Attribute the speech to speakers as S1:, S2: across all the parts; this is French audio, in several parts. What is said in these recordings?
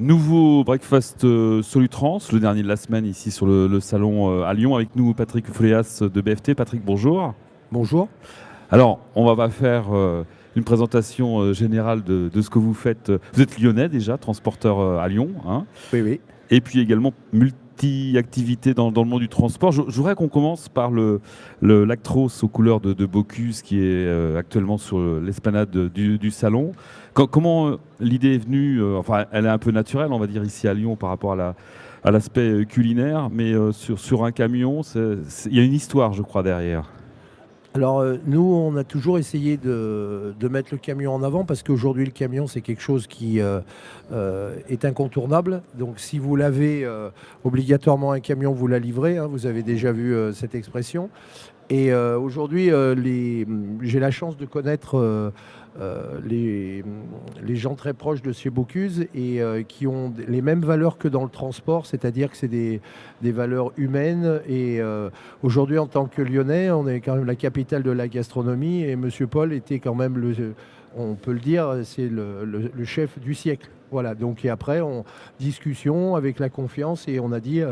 S1: Nouveau breakfast Solutrans, le dernier de la semaine ici sur le salon à Lyon. Avec nous, Patrick Fléas de BFT. Patrick, bonjour.
S2: Bonjour.
S1: Alors, on va faire une présentation générale de ce que vous faites. Vous êtes lyonnais déjà, transporteur à Lyon, hein,
S2: Oui, oui.
S1: et puis également multi-activité dans le monde du transport. Je voudrais qu'on commence par l'Actros aux couleurs de Bocuse qui est actuellement sur l'esplanade du salon. Comment l'idée est venue, enfin elle est un peu naturelle on va dire ici à Lyon par rapport à l'aspect culinaire, mais sur un camion, il y a une histoire je crois derrière.
S2: Alors, nous, on a toujours essayé de mettre le camion en avant parce qu'aujourd'hui, le camion, c'est quelque chose qui est incontournable. Donc, si vous l'avez obligatoirement un camion, vous la livrez, hein. Vous avez déjà vu cette expression. Et aujourd'hui, j'ai la chance de connaître les gens très proches de chez Bocuse et qui ont les mêmes valeurs que dans le transport, c'est-à-dire que c'est des valeurs humaines. Et aujourd'hui, en tant que Lyonnais, on est quand même la capitale de la gastronomie et Monsieur Paul était quand même on peut le dire, c'est le chef du siècle. Voilà, donc et après, discussion avec la confiance et on a dit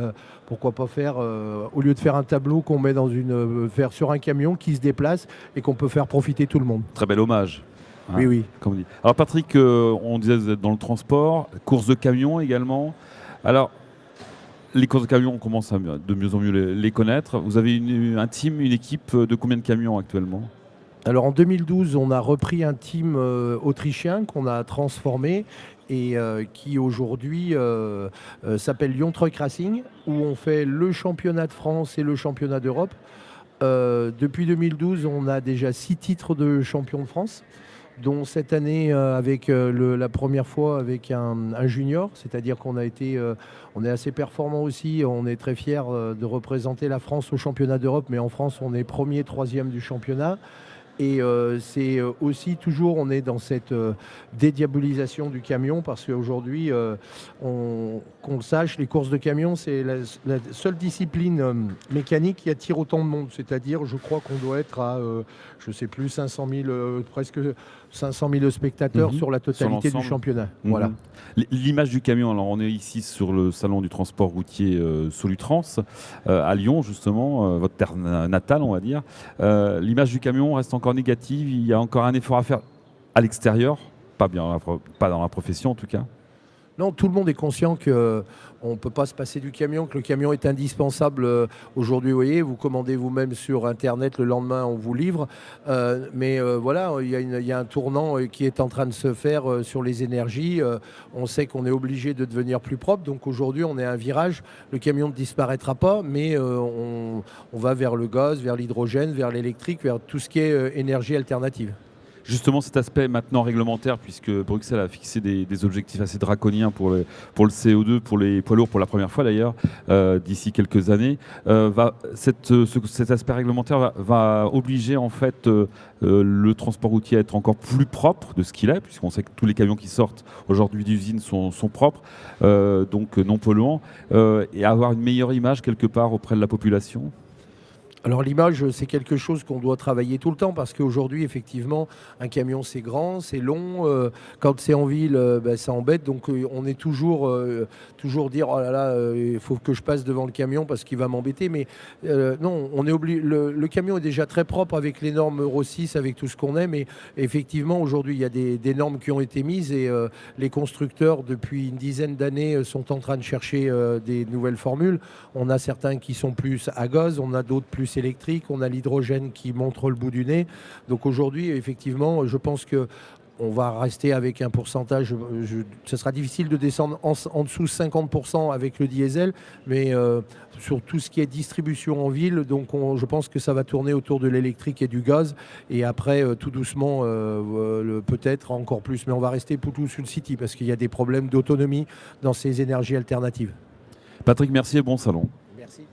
S2: pourquoi pas faire, au lieu de faire un tableau qu'on met faire sur un camion qui se déplace et qu'on peut faire profiter tout le monde.
S1: Très bel hommage,
S2: Oui,
S1: hein,
S2: oui.
S1: comme on dit. Alors Patrick, on disait que vous êtes dans le transport, course de camion également. Alors les courses de camions, on commence à de mieux en mieux les connaître. Vous avez un team, une équipe de combien de camions actuellement?
S2: Alors en 2012, on a repris un team autrichien qu'on a transformé et qui aujourd'hui s'appelle Lyon Truck Racing, où on fait le championnat de France et le championnat d'Europe. Depuis 2012, on a déjà 6 titres de champion de France, dont cette année avec la première fois avec un junior, c'est-à-dire on est assez performant aussi, on est très fiers de représenter la France au championnat d'Europe, mais en France on est premier, troisième du championnat. Et c'est aussi toujours, on est dans cette dédiabolisation du camion parce qu'aujourd'hui, qu'on le sache, les courses de camion, c'est la seule discipline mécanique qui attire autant de monde. C'est-à-dire, je crois qu'on doit être à, je ne sais plus, 500 000, presque 500 000 spectateurs
S1: Mhm.
S2: sur la
S1: Sur
S2: totalité du
S1: l'ensemble.
S2: championnat. Voilà.
S1: Mhm. L'image du camion, alors on est ici sur le salon du transport routier Solutrans, à Lyon justement, votre terre natale on va dire. L'image du camion reste encore négative, il y a encore un effort à faire à l'extérieur, pas bien, pas dans la profession en tout cas.
S2: Non, tout le monde est conscient qu'on ne peut pas se passer du camion, que le camion est indispensable. Aujourd'hui, vous voyez, vous commandez vous-même sur Internet, le lendemain, on vous livre. Mais voilà, il y a un tournant qui est en train de se faire sur les énergies. On sait qu'on est obligé de devenir plus propre. Donc aujourd'hui, on est à un virage. Le camion ne disparaîtra pas, mais on va vers le gaz, vers l'hydrogène, vers l'électrique, vers tout ce qui est énergie alternative.
S1: Justement, cet aspect maintenant réglementaire, puisque Bruxelles a fixé des objectifs assez draconiens pour le CO2, pour les poids lourds pour la première fois d'ailleurs, d'ici quelques années, cet aspect réglementaire va obliger en fait le transport routier à être encore plus propre de ce qu'il est, puisqu'on sait que tous les camions qui sortent aujourd'hui d'usine sont propres, donc non polluants, et avoir une meilleure image quelque part auprès de la population.
S2: Alors l'image, c'est quelque chose qu'on doit travailler tout le temps parce qu'aujourd'hui, effectivement, un camion, c'est grand, c'est long. Quand c'est en ville, ben, ça embête. Donc on est toujours dire, oh là là, il faut que je passe devant le camion parce qu'il va m'embêter. Mais non, le camion est déjà très propre avec les normes Euro 6, avec tout ce qu'on est. Mais effectivement, aujourd'hui, il y a des normes qui ont été mises et les constructeurs, depuis une dizaine d'années, sont en train de chercher des nouvelles formules. On a certains qui sont plus à gaz, on a d'autres plus électriques, on a l'hydrogène qui montre le bout du nez. Donc aujourd'hui, effectivement, je pense que on va rester avec un pourcentage. Ce sera difficile de descendre en dessous de 50% avec le diesel, mais sur tout ce qui est distribution en ville, donc je pense que ça va tourner autour de l'électrique et du gaz. Et après, tout doucement, peut-être encore plus, mais on va rester pour tout sur le city parce qu'il y a des problèmes d'autonomie dans ces énergies alternatives.
S1: Patrick, merci et bon salon.
S2: Merci.